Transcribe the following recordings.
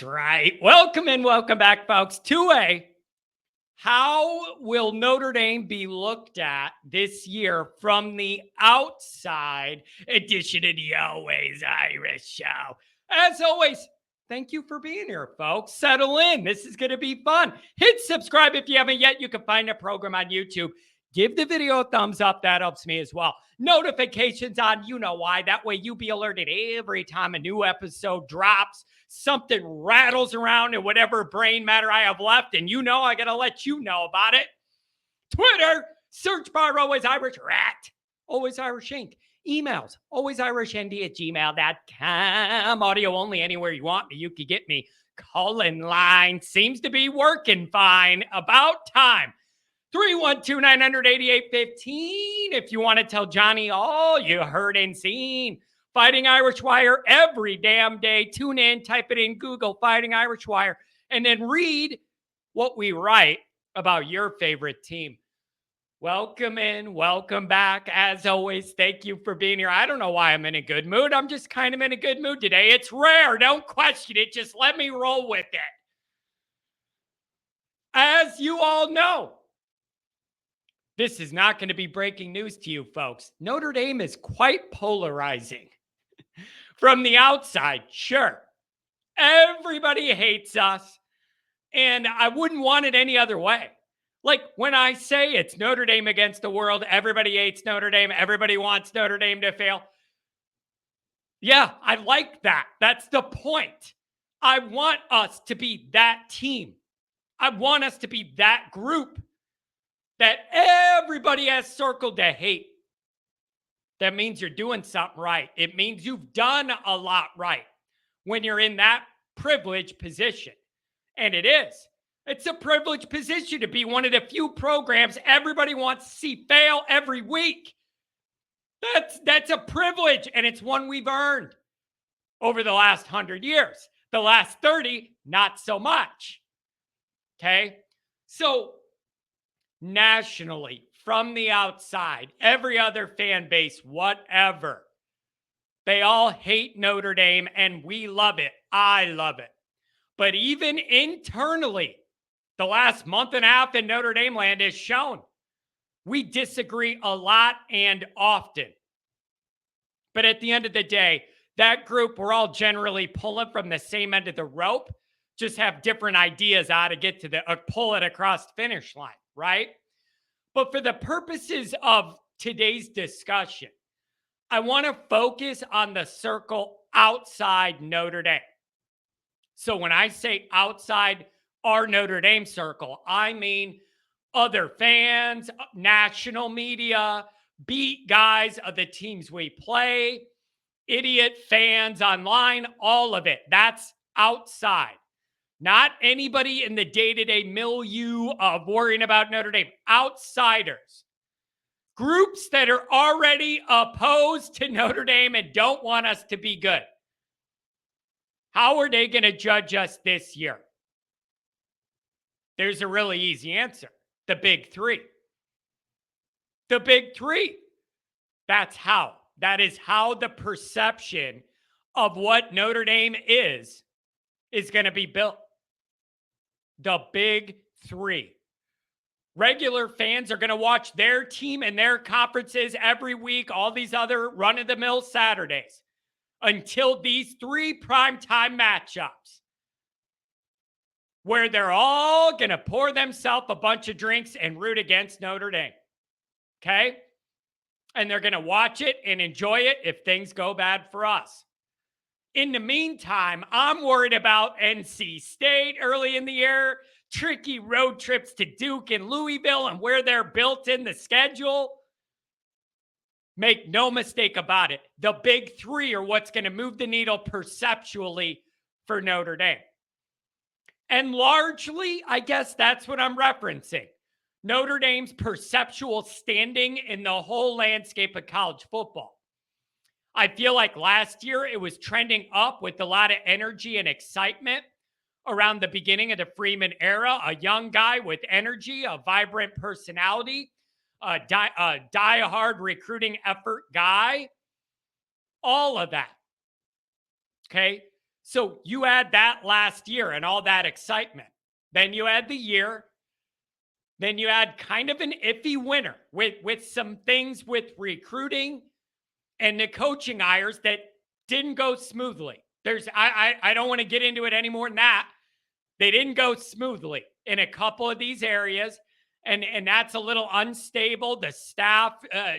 right. Welcome and welcome back, folks, to How Will Notre Dame Be Looked At This Year from the Outside edition of the Always Irish Show. As always, thank you for being here, folks. Settle in. This is going to be fun. Hit subscribe if you haven't yet. You can find the program on YouTube. Give the video a thumbs up. That helps me as well. Notifications on, you know why. That way you'll be alerted every time a new episode drops. Something rattles around in whatever brain matter I have left, and I got to let you know about it. Twitter, search bar Always Irish Rat, Always Irish Inc. Emails, alwaysirishnd@gmail.com. Audio only anywhere you want me. You can get me. Call-in line seems to be working fine. About time. 312-900-8815 if you want to tell Johnny all you heard and seen. Fighting Irish Wire every damn day. Tune in, type it in Google, Fighting Irish Wire, and then read what we write about your favorite team. Welcome in, welcome back. As always, thank you for being here. I don't know why I'm in a good mood. I'm just kind of in a good mood today. It's rare. Don't question it. Just let me roll with it. As you all know, this is not going to be breaking news to you, folks. Notre Dame is quite polarizing. From the outside, sure. Everybody hates us, and I wouldn't want it any other way. Like when I say it's Notre Dame against the world, everybody hates Notre Dame, everybody wants Notre Dame to fail. Yeah, I like that. That's the point. I want us to be that team. I want us to be that group that everybody has circled to hate. That means you're doing something right. It means you've done a lot right when you're in that privileged position. And it is. It's a privileged position to be one of the few programs everybody wants to see fail every week. That's a privilege, and it's one we've earned over the last 100 years. The last 30, not so much. Okay? So, nationally, from the outside, every other fan base, whatever, they all hate Notre Dame, and we love it. I love it. But even internally, the last month and a half in Notre Dame land has shown we disagree a lot and often. But at the end of the day, that group, we're all generally pulling from the same end of the rope, just have different ideas how to get to pull it across the finish line, right? But for the purposes of today's discussion, I want to focus on the circle outside Notre Dame. So when I say outside our Notre Dame circle, I mean other fans, national media, beat guys of the teams we play, idiot fans online, all of it. That's outside. Not anybody in the day-to-day milieu of worrying about Notre Dame. Outsiders. Groups that are already opposed to Notre Dame and don't want us to be good. How are they going to judge us this year? There's a really easy answer. The big three. The big three. That's how. That is how the perception of what Notre Dame is going to be built. The big three. Regular fans are going to watch their team and their conferences every week, all these other run-of-the-mill Saturdays, until these three primetime matchups where they're all going to pour themselves a bunch of drinks and root against Notre Dame. Okay? And they're going to watch it and enjoy it if things go bad for us. In the meantime, I'm worried about NC State early in the year, tricky road trips to Duke and Louisville and where they're built in the schedule. Make no mistake about it. The big three are what's going to move the needle perceptually for Notre Dame. And largely, I guess that's what I'm referencing. Notre Dame's perceptual standing in the whole landscape of college football. I feel like last year it was trending up with a lot of energy and excitement around the beginning of the Freeman era. A young guy with energy, a vibrant personality, a die-hard recruiting effort guy. All of that. Okay? So you add that last year and all that excitement. Then you add the year. Then you add kind of an iffy winter with some things with recruiting and the coaching hires that didn't go smoothly. I don't want to get into it any more than that. They didn't go smoothly in a couple of these areas, and that's a little unstable. The staff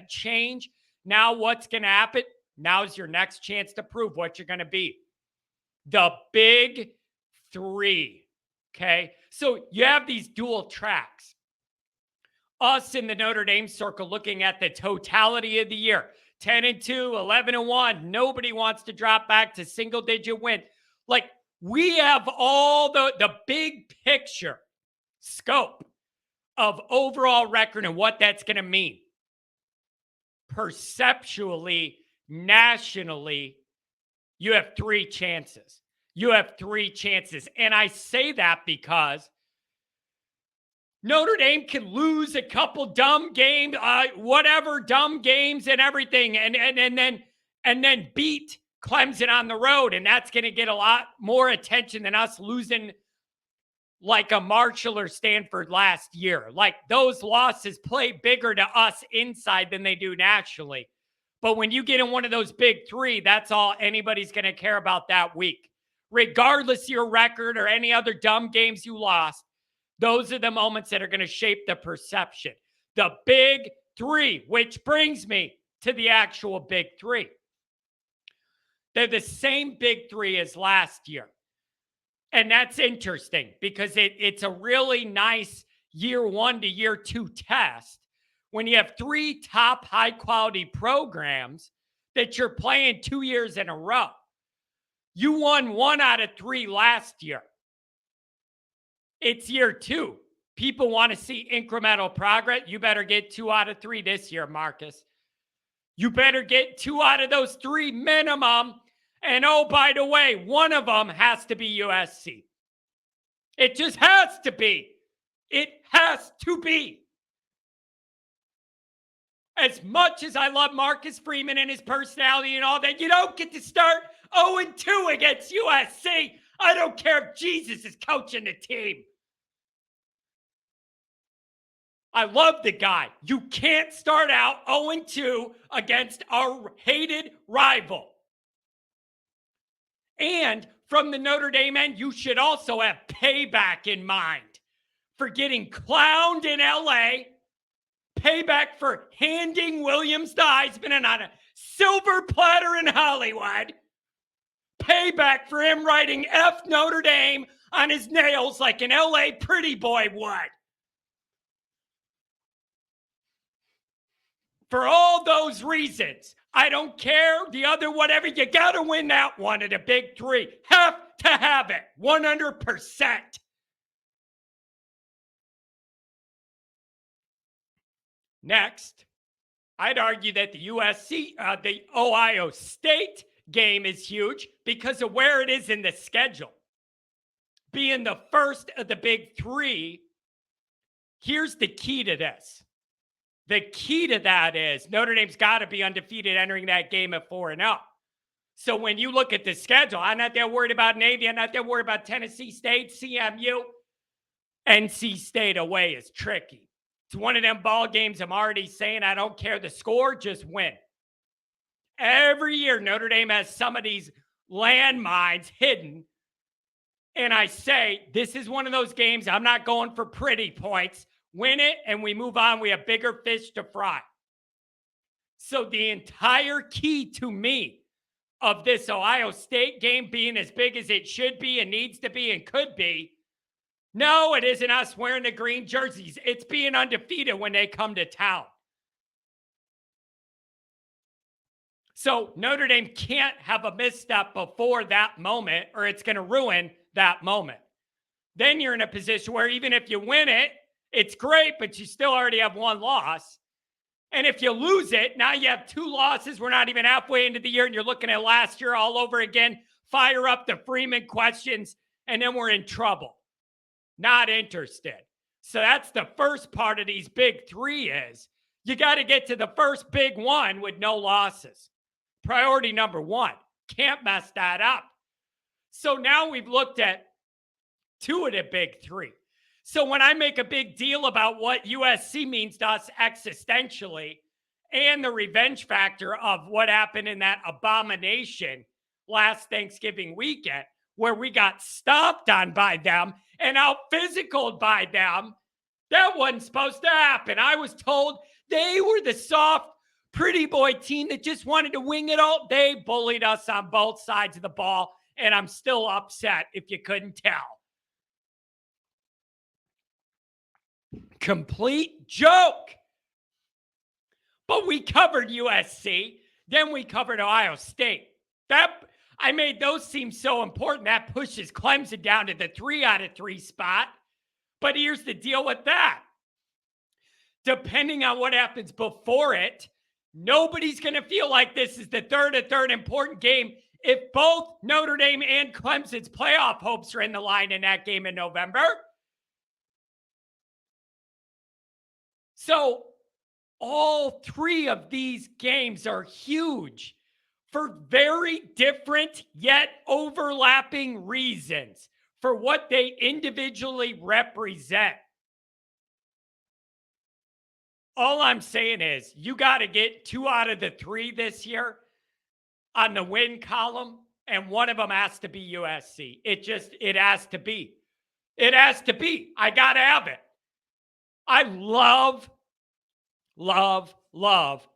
change. Now what's going to happen? Now's your next chance to prove what you're going to be. The big three. Okay, so you have these dual tracks. Us in the Notre Dame circle looking at the totality of the year. 10-2, 11-1. Nobody wants to drop back to single-digit win. Like, we have all the big picture scope of overall record and what that's going to mean. Perceptually, nationally, you have three chances. You have three chances. And I say that because Notre Dame can lose a couple dumb games, whatever dumb games and everything, and then beat Clemson on the road, and that's going to get a lot more attention than us losing like a Marshall or Stanford last year. Like, those losses play bigger to us inside than they do nationally. But when you get in one of those big three, that's all anybody's going to care about that week. Regardless of your record or any other dumb games you lost, those are the moments that are going to shape the perception. The big three, which brings me to the actual big three. They're the same big three as last year. And that's interesting because it's a really nice year one to year two test when you have three top high quality programs that you're playing 2 years in a row. You won 1 out of 3 last year. It's year 2. People want to see incremental progress. You better get 2 out of 3 this year, Marcus. You better get 2 out of those 3 minimum. And oh, by the way, one of them has to be USC. It just has to be. It has to be. As much as I love Marcus Freeman and his personality and all that, you don't get to start 0-2 against USC. I don't care if Jesus is coaching the team. I love the guy. You can't start out 0-2 against our hated rival. And from the Notre Dame end, you should also have payback in mind for getting clowned in LA, payback for handing Williams the Heisman and on a silver platter in Hollywood, payback for him writing F Notre Dame on his nails like an LA pretty boy would. For all those reasons, I don't care the other whatever, you got to win that one of the big three. Have to have it, 100%. Next, I'd argue that the Ohio State game is huge because of where it is in the schedule. Being the first of the big three, here's the key to this. The key to that is Notre Dame's got to be undefeated entering that game at 4-0. So when you look at the schedule, I'm not that worried about Navy. I'm not that worried about Tennessee State, CMU. NC State away is tricky. It's one of them ball games I'm already saying I don't care the score, just win. Every year, Notre Dame has some of these landmines hidden. And I say, this is one of those games I'm not going for pretty points. Win it, and we move on. We have bigger fish to fry. So the entire key to me of this Ohio State game being as big as it should be and needs to be and could be, no, it isn't us wearing the green jerseys. It's being undefeated when they come to town. So Notre Dame can't have a misstep before that moment or it's going to ruin that moment. Then you're in a position where even if you win it, it's great, but you still already have 1 loss. And if you lose it, now you have 2 losses. We're not even halfway into the year, and you're looking at last year all over again. Fire up the Freeman questions, and then we're in trouble. Not interested. So that's the first part of these big three is you got to get to the first big one with no losses. Priority number 1. Can't mess that up. So now we've looked at two of the big three. So when I make a big deal about what USC means to us existentially and the revenge factor of what happened in that abomination last Thanksgiving weekend, where we got stomped on by them and out physicaled by them, that wasn't supposed to happen. I was told they were the soft, pretty boy team that just wanted to wing it all. They bullied us on both sides of the ball, and I'm still upset if you couldn't tell. Complete joke. But we covered USC, then we covered Ohio State. I made those seem so important. That pushes Clemson down to the 3 out of 3 spot. But here's the deal with that. Depending on what happens before it, nobody's going to feel like this is the third important game if both Notre Dame and Clemson's playoff hopes are in the line in that game in November. So all three of these games are huge for very different yet overlapping reasons for what they individually represent. All I'm saying is you got to get 2 out of the 3 this year on the win column, and one of them has to be USC. It has to be. It has to be. I got to have it. I love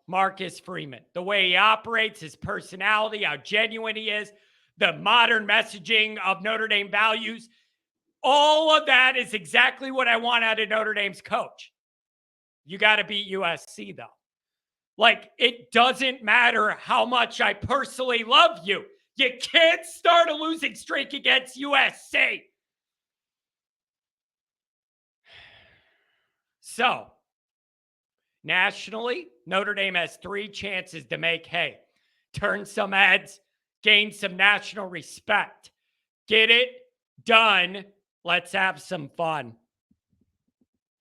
Marcus Freeman. The way he operates, his personality, how genuine he is, the modern messaging of Notre Dame values. All of that is exactly what I want out of Notre Dame's coach. You got to beat USC, though. Like, it doesn't matter how much I personally love you. You can't start a losing streak against USC. So, nationally, Notre Dame has 3 chances to make hay. Turn some heads, gain some national respect. Get it done. Let's have some fun.